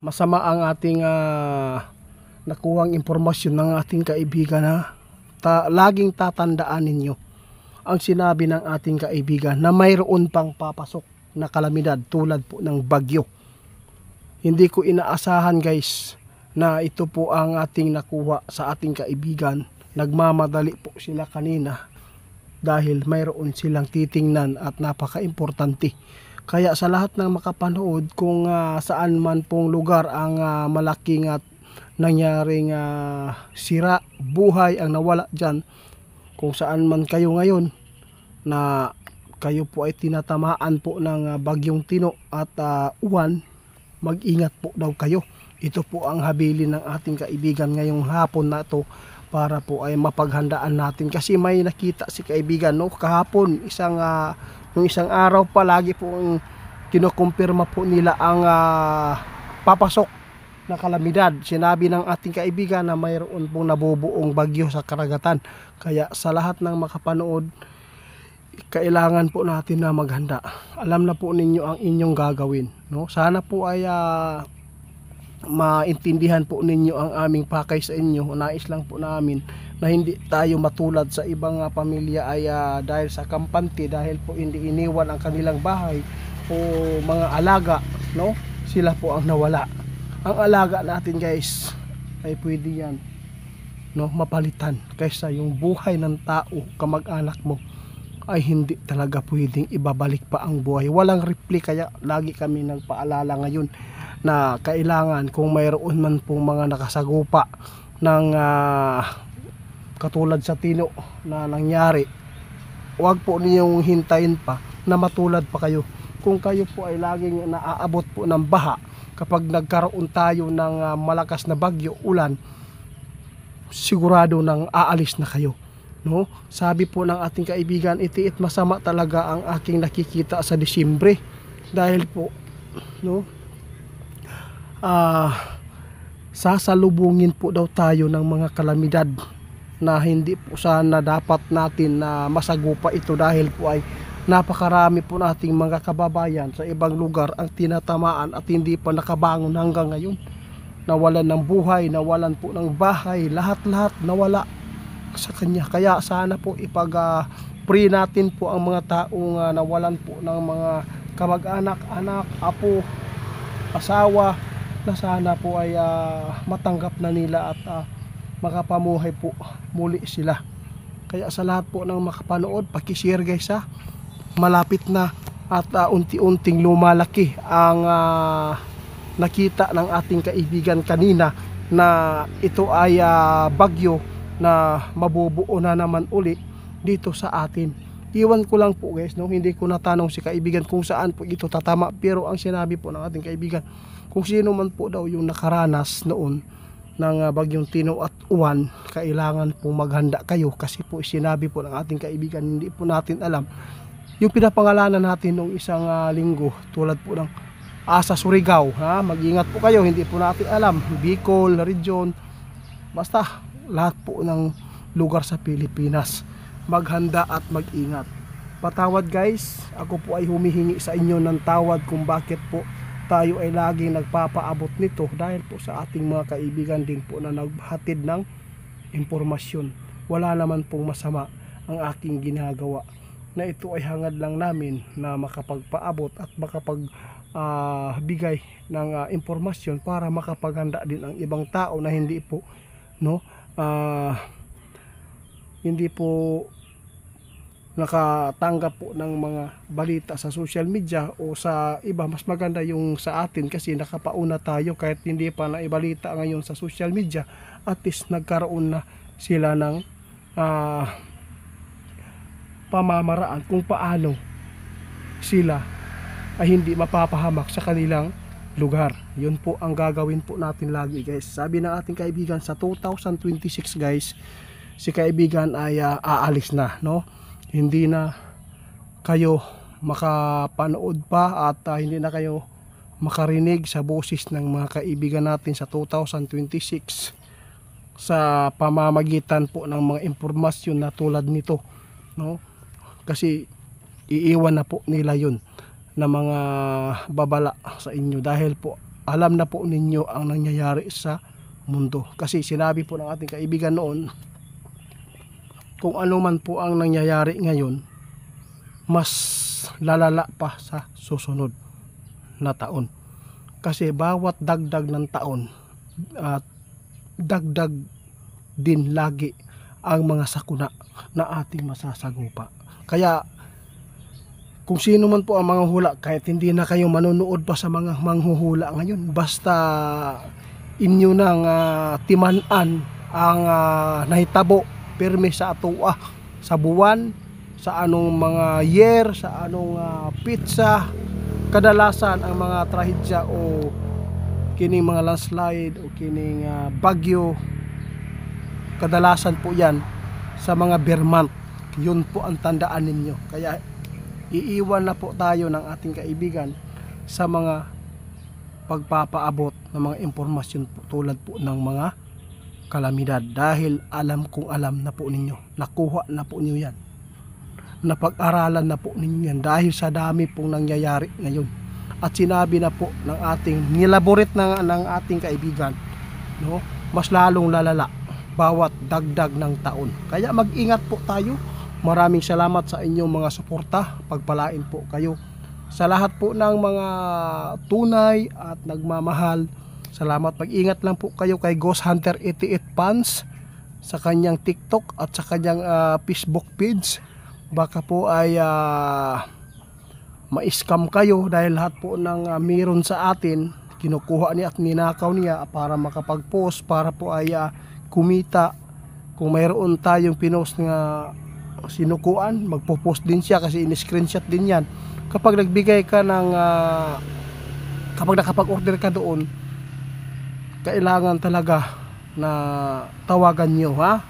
Masama ang ating nakuhang impormasyon ng ating kaibigan ha. Laging tatandaan ninyo ang sinabi ng ating kaibigan na mayroon pang papasok na kalamidad tulad po ng bagyo. Hindi ko inaasahan guys na ito po ang ating nakuha sa ating kaibigan. Nagmamadali po sila kanina dahil mayroon silang titingnan at napaka-importante. Kaya sa lahat ng makapanood, kung saan man pong lugar ang malaking at nangyaring sira, buhay ang nawala dyan, kung saan man kayo ngayon na kayo po ay tinatamaan po ng bagyong Tino at uwan, mag-ingat po daw kayo. Ito po ang habilin ng ating kaibigan ngayong hapon na ito para po ay mapaghandaan natin. Kasi may nakita si kaibigan no, kahapon, nung isang araw pa, lagi po kinukumpirma po nila ang papasok na kalamidad. Sinabi ng ating kaibigan na mayroon pong nabubuong bagyo sa karagatan. Kaya sa lahat ng makapanood, kailangan po natin na maghanda. Alam na po ninyo ang inyong gagawin. No? Sana po ay maintindihan po ninyo ang aming pakay sa inyo. Nais lang po namin na hindi tayo matulad sa ibang pamilya ay dahil sa kampante, dahil po hindi iniwan ang kanilang bahay o mga alaga, no? Sila po ang nawala. Ang alaga natin guys ay pwede yan, no, mapalitan, kaysa yung buhay ng tao, kamag-anak mo, ay hindi talaga pwedeng ibabalik pa ang buhay. Walang replika. Kaya lagi kami nagpaalala ngayon na kailangan kung mayroon man pong mga nakasagupa ng katulad sa Tino na nangyari, huwag po ninyong hintayin pa na matulad pa kayo. Kung kayo po ay laging naaabot po ng baha, kapag nagkaroon tayo ng malakas na bagyo, ulan, sigurado nang aalis na kayo. No? Sabi po ng ating kaibigan, itiit masama talaga ang aking nakikita sa Disyembre. Dahil po, no, sasalubungin po daw tayo ng mga kalamidad na hindi po sana dapat natin na masagupa ito, dahil po ay napakarami po nating mga kababayan sa ibang lugar ang tinatamaan at hindi pa nakabangon hanggang ngayon. Nawalan ng buhay, nawalan po ng bahay, lahat-lahat nawala sa kanya. Kaya sana po ipag-pray natin po ang mga taong nawalan po ng mga kamag-anak, anak, apo, asawa, na sana po ay matanggap na nila at makapamuhay po muli sila. Kaya sa lahat po ng makapanood, paki-share guys ha. Malapit na at unti-unting lumalaki ang nakita ng ating kaibigan kanina na ito ay bagyo na mabubuo na naman uli dito sa atin. Iwan ko lang po guys, no? Hindi ko natanong si kaibigan kung saan po ito tatama, pero ang sinabi po ng ating kaibigan, kung sino man po daw yung nakaranas noon ng bagyong Tino at uwan, kailangan po maghanda kayo. Kasi po sinabi po ng ating kaibigan, hindi po natin alam yung pinapangalanan natin nung isang linggo, tulad po ng sa Surigao, ha? Mag-ingat po kayo, hindi po natin alam, Bicol region, basta lahat po ng lugar sa Pilipinas, maghanda at mag-ingat. Patawad guys, ako po ay humihingi sa inyo ng tawad kung bakit po tayo ay laging nagpapaabot nito, dahil po sa ating mga kaibigan din po na naghatid ng impormasyon. Wala naman pong masama ang aking ginagawa, na ito ay hangad lang namin na makapagpaabot at makapagbigay ng impormasyon para makapaghanda din ang ibang tao na hindi po, no, hindi po nakatanggap po ng mga balita sa social media o sa iba. Mas maganda yung sa atin kasi nakapauna tayo, kahit hindi pa naibalita ngayon sa social media, at least nagkaroon na sila ng pamamaraan kung paano sila ay hindi mapapahamak sa kanilang lugar. Yun po ang gagawin po natin lagi guys. Sabi ng ating kaibigan, sa 2026 guys, si kaibigan ay aalis na, no? Hindi na kayo makapanood pa at hindi na kayo makarinig sa boses ng mga kaibigan natin sa 2026 sa pamamagitan po ng mga impormasyon na tulad nito, no? Kasi iiwan na po nila yun na mga babala sa inyo, dahil po alam na po ninyo ang nangyayari sa mundo. Kasi sinabi po ng ating kaibigan noon, kung ano man po ang nangyayari ngayon, mas lalala pa sa susunod na taon. Kasi bawat dagdag ng taon at dagdag din lagi ang mga sakuna na ating masasagupa. Kaya kung sino man po ang mga hula, kahit hindi na kayo manonood pa sa mga manghuhula ngayon, basta inyo nang timan-an ang nahitabo pirmi sa atua, sa buwan, sa anong mga year, sa anong pizza, kadalasan ang mga trahedya o kining mga landslide o kining bagyo, kadalasan po yan sa mga bear month. Yun po ang tandaan ninyo. Kaya iiwan na po tayo ng ating kaibigan sa mga pagpapaabot ng mga impormasyon po, tulad po ng mga kalamidad, dahil alam na po ninyo, nakuha na po ninyo yan, napag-aralan na po ninyo yan dahil sa dami pong nangyayari ngayon. At sinabi na po ng ating nilaborit ng ating kaibigan, no, mas lalong lalala bawat dagdag ng taon. Kaya mag-ingat po tayo. Maraming salamat sa inyong mga suporta. Pagpalain po kayo sa lahat po ng mga tunay at nagmamahal. Salamat. Mag-ingat lang po kayo kay Ghost Hunter 88 Fans sa kanyang TikTok at sa kanyang Facebook page. Baka po ay ma-scam kayo, dahil lahat po ng meron sa atin kinukuha niya at ninakaw niya para makapag-post, para po ay kumita. Kung mayroon tayong pinost nga sinukuan, magpo-post din siya kasi in-screenshot din yan. Kapag nagbigay ka ng kapag nakapag-order ka doon, kailangan talaga na tawagan nyo, ha?